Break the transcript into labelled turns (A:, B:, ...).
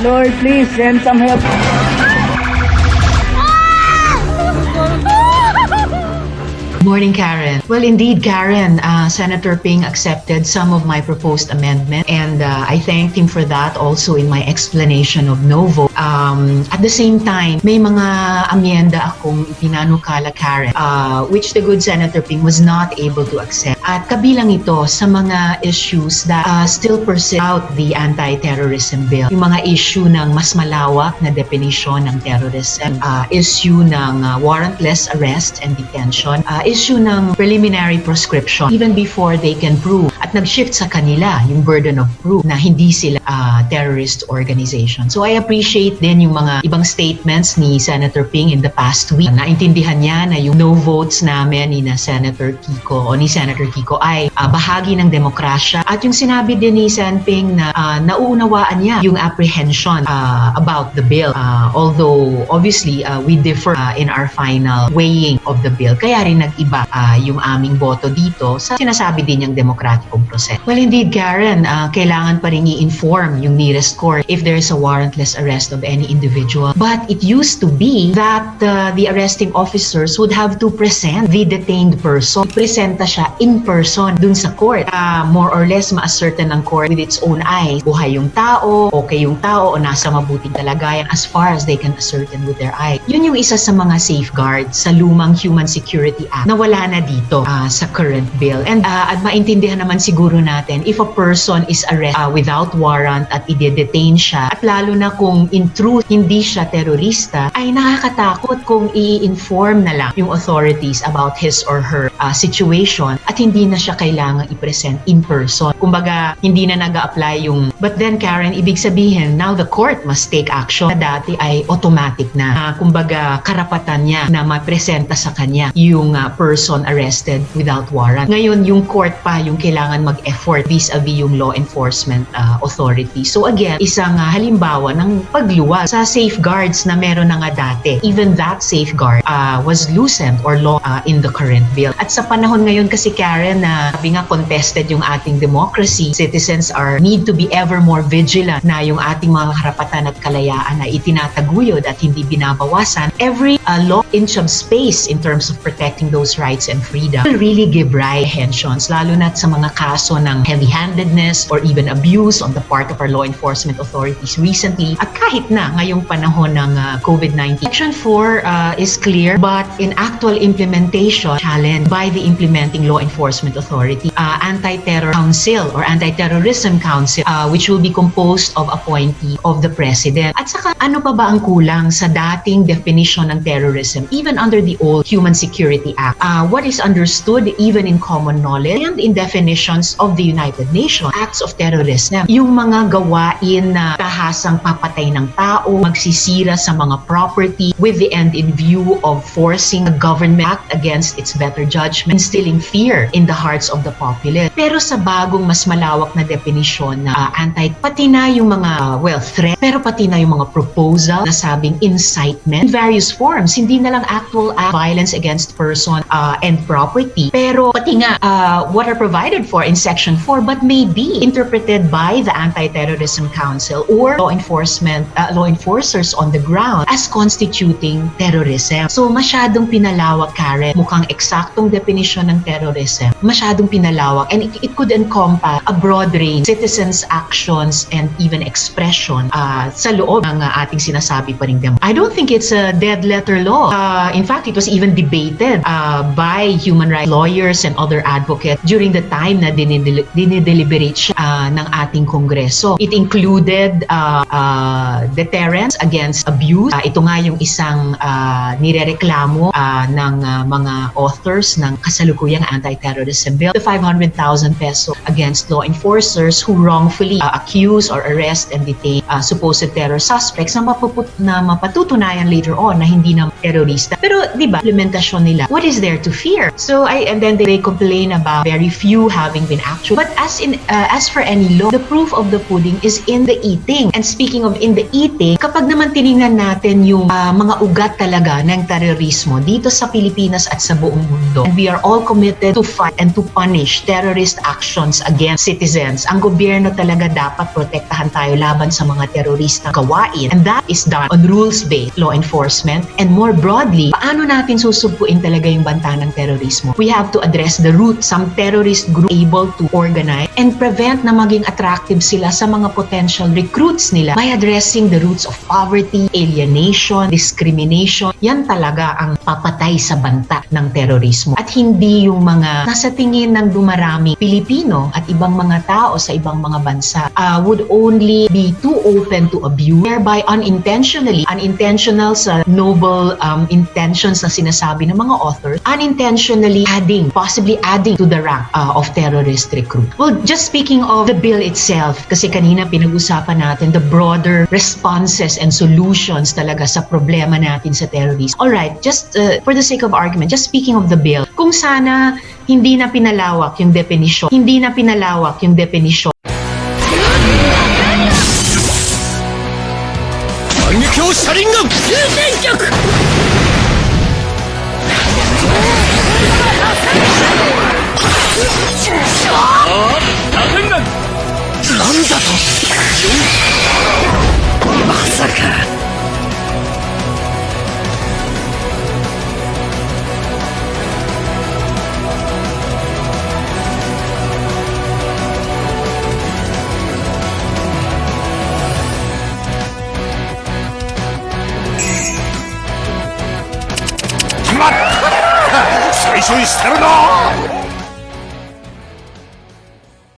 A: Lord, please send some help.
B: Morning, Karen. Well, indeed, Karen, Senator Ping accepted some of my proposed amendment, and I thanked him for that also in my explanation of no vote. At the same time, may mga amyenda akong ipinanukala, Karen, which the good Senator Ping was not able to accept. At kabilang ito sa mga issues that still persist out the anti-terrorism bill. Yung mga issue ng mas malawak na definition ng terrorism, issue ng warrantless arrest and detention, issue ng preliminary proscription even before they can prove, at nag-shift sa kanila yung burden of proof na hindi sila terrorist organization. So I appreciate din yung mga ibang statements ni Senator Ping in the past week. Naintindihan niya na yung no votes namin ni Senator Kiko ay bahagi ng demokrasya, at yung sinabi din ni Sen Ping na nauunawaan niya yung apprehension about the bill, although obviously we differ in our final weighing of the bill, kaya rin nag-iba yung aming boto dito sa sinasabi din yung demokratikong proseso. Well, indeed, Karen, kailangan pa rin i-inform yung nearest court if there is a warrantless arrest of any individual. But it used to be that the arresting officers would have to present the detained person. Presenta siya in person dun sa court. More or less, ma-ascertain ng court with its own eyes, buhay yung tao, okay yung tao, o nasa mabuting kalagayan as far as they can ascertain with their eyes. Yun yung isa sa mga safeguards sa lumang Human Security Act na wala na dito sa current bill. And at maintindihan naman siguro natin, if a person is arrested without warrant at i-detain siya, at lalo na kung in truth hindi siya terorista, ay nakakatakot kung i-inform na lang yung authorities about his or her situation at hindi na siya kailangang i-present in person. Kumbaga, hindi na nag-a-apply yung... But then, Karen, ibig sabihin, now the court must take action. Dati ay automatic na. Kumbaga, karapatan niya na mapresenta sa kanya yung person arrested without warrant. Ngayon, yung court pa yung kailangan mag-effort vis-a-vis yung law enforcement authority. So again, isang halimbawa ng pagluwag sa safeguards na meron na nga dati. Even that safeguard was loosened or law in the current bill. At sa panahon ngayon kasi, Karen, na sabi nga contested yung ating democracy, citizens need to be ever more vigilant na yung ating mga karapatan at kalayaan na itinataguyod at hindi binabawasan. Every law inch of space in terms of protecting those rights and freedom will really give rise to tensions, lalo na sa mga kaso ng heavy-handedness or even abuse on the part of our law enforcement authorities recently, at kahit na ngayong panahon ng COVID-19. Section 4 is clear, but in actual implementation, challenged by the implementing law enforcement authority, Anti-Terror Council or Anti-Terrorism Council, which will be composed of appointee of the President. At saka, ano pa ba ang kulang sa dating definition ng terrorism, even under the old Human Security Act? What is understood even in common knowledge and in definitions of the United Nations, acts of terrorism, yung mga gawain na tahasang papatay ng tao, magsisira sa mga property with the end in view of forcing the government act against its better judgment, instilling fear in the hearts of the populace. Pero sa bagong mas malawak na definisyon na pati na yung mga, threat, pero pati na yung mga proposal na sabing incitement in various forms, hindi na lang actual violence against person and property, pero pati nga what are provided for in Section 4 but may be interpreted by the Anti-Terrorism Council or law enforcers on the ground as constituting terrorism. So masyadong pinalawak, Karen, mukhang eksaktong definition ng terrorism, masyadong pinalawak, and it could encompass a broad range citizens' actions and even expression sa loob ng ating sinasabi pa rin demo. I don't think it's a dead letter law. In fact, it was even debated by human rights lawyers and other advocates during the time na dinideliberate siya ng ating Kongreso. It included deterrence against abuse. Ito nga yung isang nirereklamo ng mga authors ng kasalukuyang anti-terrorism bill, the 500,000 peso against law enforcers who wrongfully accuse or arrest and detain supposed terror suspects na mapatutunayan later on na hindi na terorista. Pero di ba, implementasyon nila, what is there to fear? So and then they complain about very few having been actual. But as for any law. The proof of the pudding is in the eating. And speaking of in the eating, kapag naman tinignan natin yung mga ugat talaga ng terorismo dito sa Pilipinas at sa buong mundo, and we are all committed to fight and to punish terrorist actions against citizens. Ang gobyerno talaga dapat protektahan tayo laban sa mga teroristang gawain. And that is done on rules-based law enforcement. And more broadly, paano natin susugpuin talaga yung banta ng terorismo? We have to address the root. Some terrorist group able to organize and prevent na maging attractive sila sa mga potential recruits nila by addressing the roots of poverty, alienation, discrimination. Yan talaga ang papatay sa banta ng terorismo. At hindi yung mga nasa tingin ng dumarami Pilipino at ibang mga tao sa ibang mga bansa would only be too open to abuse, thereby unintentional sa noble intentions na sinasabi ng mga authors, unintentionally possibly adding to the rank of terrorist recruit. Well, just speaking of the bill itself, kasi kanina pinag-usapan natin the broader responses and solutions talaga sa problema natin sa terrorism. Alright, just for the sake of argument, just speaking of the bill, kung sana hindi na pinalawak yung definition,
C: 反撃を車輪ガン急転脚打天眼なんだとまさか決まった最初にしてるな